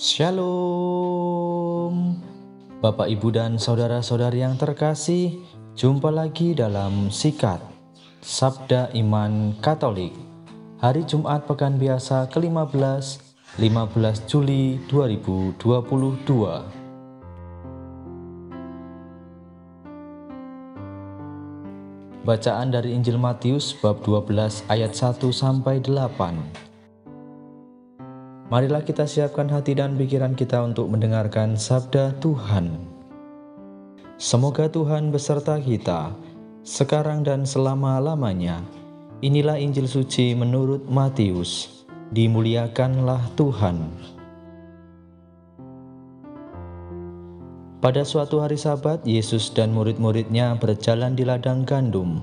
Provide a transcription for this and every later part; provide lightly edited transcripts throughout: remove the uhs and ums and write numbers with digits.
Shalom, Bapak, Ibu, dan saudara-saudari yang terkasih. Jumpa lagi dalam Sikat Sabda Iman Katolik, hari Jumat Pekan Biasa ke-15, 15 Juli 2022. Bacaan dari Injil Matius bab 12 ayat 1-8. Marilah kita siapkan hati dan pikiran kita untuk mendengarkan sabda Tuhan. Semoga Tuhan beserta kita, sekarang dan selama-lamanya. Inilah Injil suci menurut Matius. Dimuliakanlah Tuhan. Pada suatu hari Sabat, Yesus dan murid-muridnya berjalan di ladang gandum.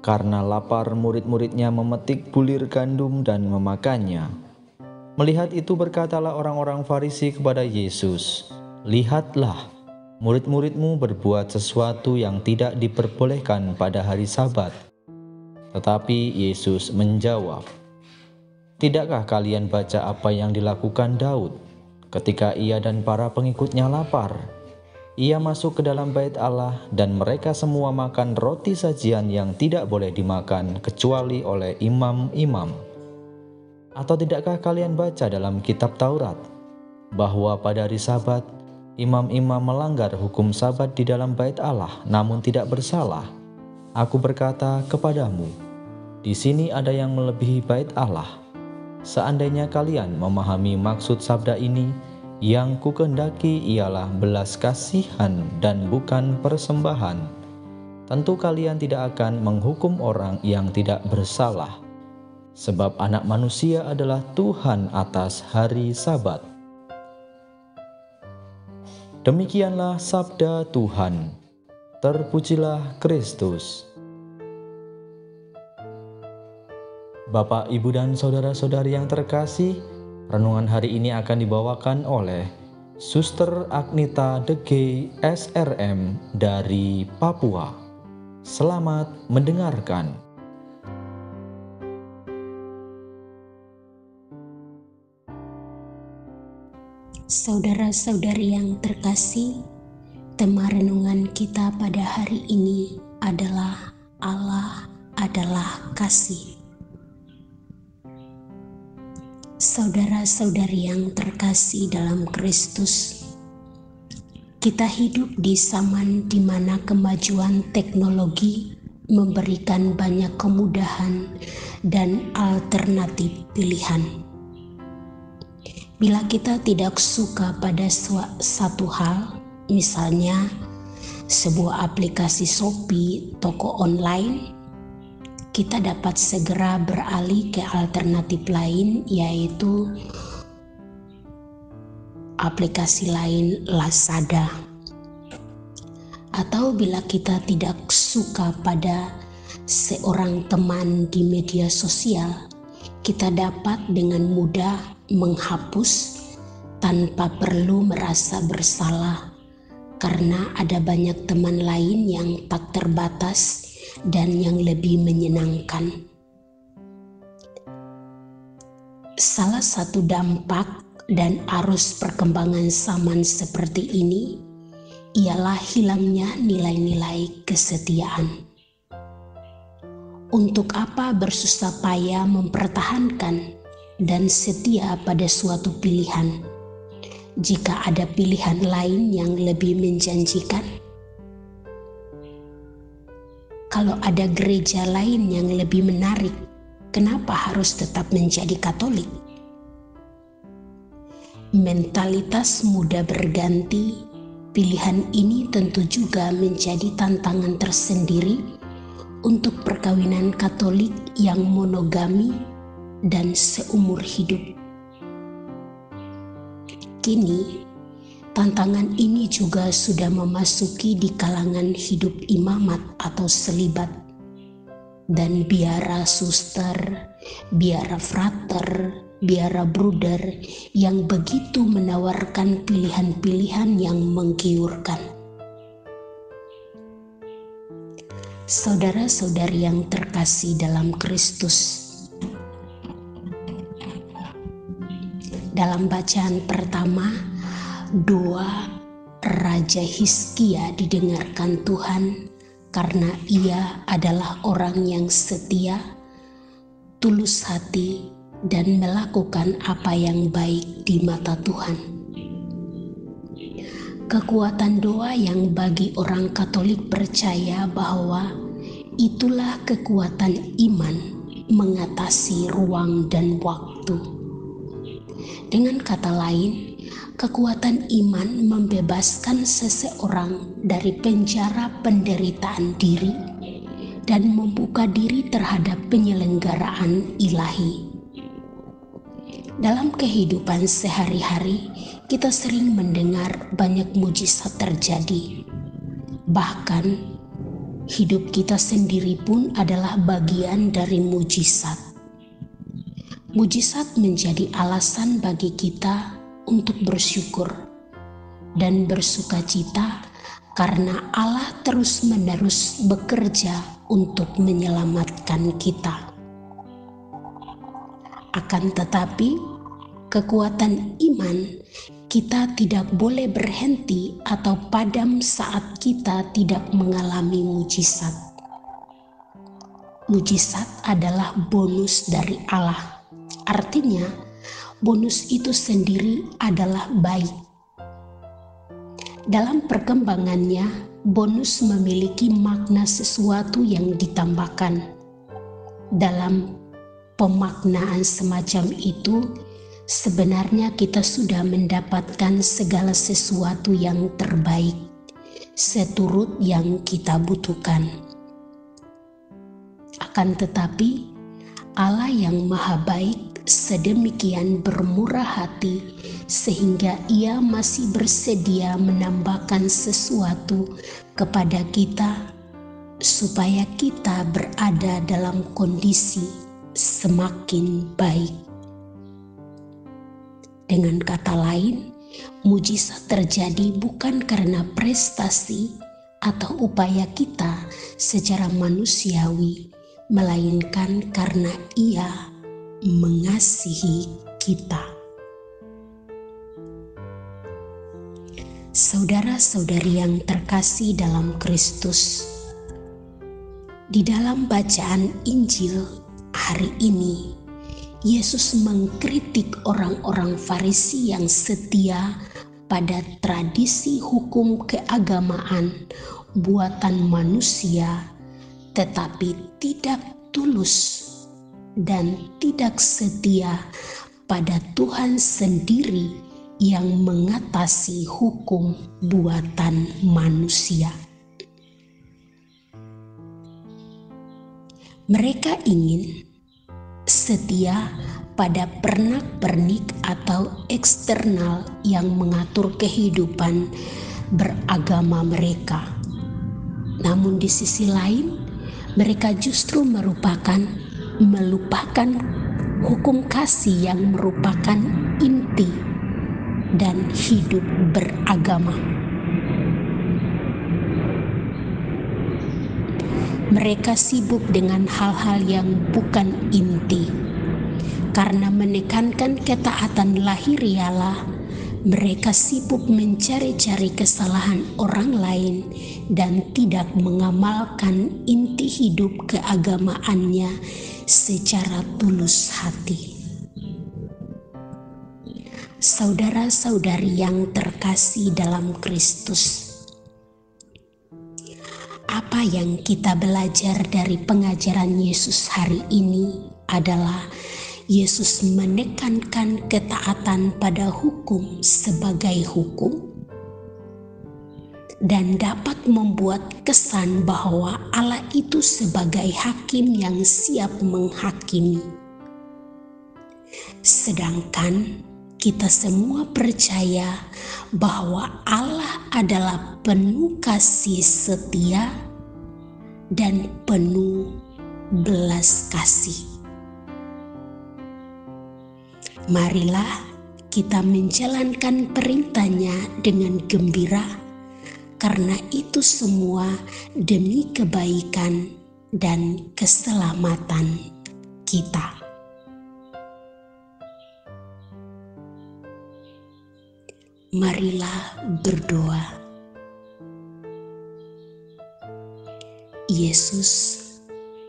Karena lapar, murid-muridnya memetik bulir gandum dan memakannya. Melihat itu berkatalah orang-orang Farisi kepada Yesus, "Lihatlah, murid-muridmu berbuat sesuatu yang tidak diperbolehkan pada hari Sabat." Tetapi Yesus menjawab, "Tidakkah kalian baca apa yang dilakukan Daud ketika ia dan para pengikutnya lapar? Ia masuk ke dalam bait Allah dan mereka semua makan roti sajian yang tidak boleh dimakan kecuali oleh imam-imam. Atau tidakkah kalian baca dalam kitab Taurat bahwa pada hari Sabat imam-imam melanggar hukum Sabat di dalam bait Allah namun tidak bersalah? Aku berkata kepadamu, di sini ada yang melebihi bait Allah. Seandainya kalian memahami maksud sabda ini, yang kukendaki ialah belas kasihan dan bukan persembahan, tentu kalian tidak akan menghukum orang yang tidak bersalah. Sebab Anak Manusia adalah Tuhan atas hari Sabat." Demikianlah sabda Tuhan. Terpujilah Kristus. Bapak, Ibu, dan saudara-saudari yang terkasih, renungan hari ini akan dibawakan oleh Suster Agnita DG SRM dari Papua. Selamat mendengarkan. Saudara-saudari yang terkasih, tema renungan kita pada hari ini adalah Allah adalah kasih. Saudara-saudari yang terkasih dalam Kristus, kita hidup di zaman di mana kemajuan teknologi memberikan banyak kemudahan dan alternatif pilihan. Bila kita tidak suka pada satu hal, misalnya sebuah aplikasi Shopee, toko online, kita dapat segera beralih ke alternatif lain, yaitu aplikasi lain Lazada. Atau bila kita tidak suka pada seorang teman di media sosial, kita dapat dengan mudah menghapus tanpa perlu merasa bersalah, karena ada banyak teman lain yang tak terbatas dan yang lebih menyenangkan. Salah satu dampak dan arus perkembangan zaman seperti ini ialah hilangnya nilai-nilai kesetiaan. Untuk apa bersusah payah mempertahankan dan setia pada suatu pilihan jika ada pilihan lain yang lebih menjanjikan? Kalau ada gereja lain yang lebih menarik, kenapa harus tetap menjadi Katolik? Mentalitas muda berganti, pilihan ini tentu juga menjadi tantangan tersendiri untuk perkawinan Katolik yang monogami dan seumur hidup. Kini, tantangan ini juga sudah memasuki di kalangan hidup imamat atau selibat, dan biara suster, biara frater, biara bruder yang begitu menawarkan pilihan-pilihan yang menggiurkan. Saudara-saudari yang terkasih dalam Kristus, Dalam bacaan pertama, doa Raja Hizkia didengarkan Tuhan karena ia adalah orang yang setia, tulus hati, dan melakukan apa yang baik di mata Tuhan. Kekuatan doa yang bagi orang Katolik percaya bahwa itulah kekuatan iman mengatasi ruang dan waktu. Dengan kata lain, kekuatan iman membebaskan seseorang dari penjara penderitaan diri dan membuka diri terhadap penyelenggaraan ilahi. Dalam kehidupan sehari-hari, kita sering mendengar banyak mujizat terjadi. Bahkan, hidup kita sendiri pun adalah bagian dari mujizat. Mujizat menjadi alasan bagi kita untuk bersyukur dan bersukacita karena Allah terus-menerus bekerja untuk menyelamatkan kita. Akan tetapi, kekuatan iman kita tidak boleh berhenti atau padam saat kita tidak mengalami mujizat. Mujizat adalah bonus dari Allah. Artinya, bonus itu sendiri adalah baik. Dalam perkembangannya, bonus memiliki makna sesuatu yang ditambahkan. Dalam pemaknaan semacam itu, sebenarnya kita sudah mendapatkan segala sesuatu yang terbaik, seturut yang kita butuhkan. Akan tetapi, Allah yang Maha Baik sedemikian bermurah hati sehingga Ia masih bersedia menambahkan sesuatu kepada kita supaya kita berada dalam kondisi semakin baik. Dengan kata lain, mujizat terjadi bukan karena prestasi atau upaya kita secara manusiawi, melainkan karena Ia mengasihi kita. Saudara-saudari yang terkasih dalam Kristus, di dalam bacaan Injil hari ini, Yesus mengkritik orang-orang Farisi yang setia pada tradisi hukum keagamaan buatan manusia, tetapi tidak tulus dan tidak setia pada Tuhan sendiri yang mengatasi hukum buatan manusia. Mereka ingin setia pada pernak-pernik atau eksternal yang mengatur kehidupan beragama mereka. Namun di sisi lain, mereka justru melupakan hukum kasih yang merupakan inti dan hidup beragama. Mereka sibuk dengan hal-hal yang bukan inti. Karena menekankan ketaatan lahirialah, mereka sibuk mencari-cari kesalahan orang lain dan tidak mengamalkan inti hidup keagamaannya secara tulus hati. Saudara-saudari yang terkasih dalam Kristus, apa yang kita belajar dari pengajaran Yesus hari ini adalah Yesus menekankan ketaatan pada hukum sebagai hukum dan dapat membuat kesan bahwa Allah itu sebagai hakim yang siap menghakimi. Sedangkan kita semua percaya bahwa Allah adalah penuh kasih setia dan penuh belas kasih. Marilah kita menjalankan perintahnya dengan gembira, karena itu semua demi kebaikan dan keselamatan kita. Marilah berdoa. Yesus,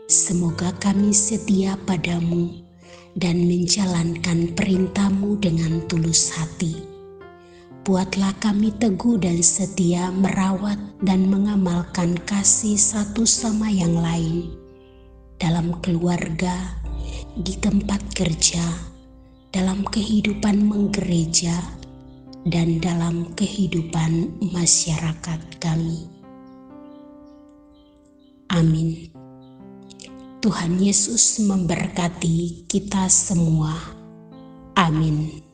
semoga kami setia padamu dan menjalankan perintah-Mu dengan tulus hati. Buatlah kami teguh dan setia merawat dan mengamalkan kasih satu sama yang lain dalam keluarga, di tempat kerja, dalam kehidupan menggereja, dan dalam kehidupan masyarakat kami. Amin. Tuhan Yesus memberkati kita semua. Amin.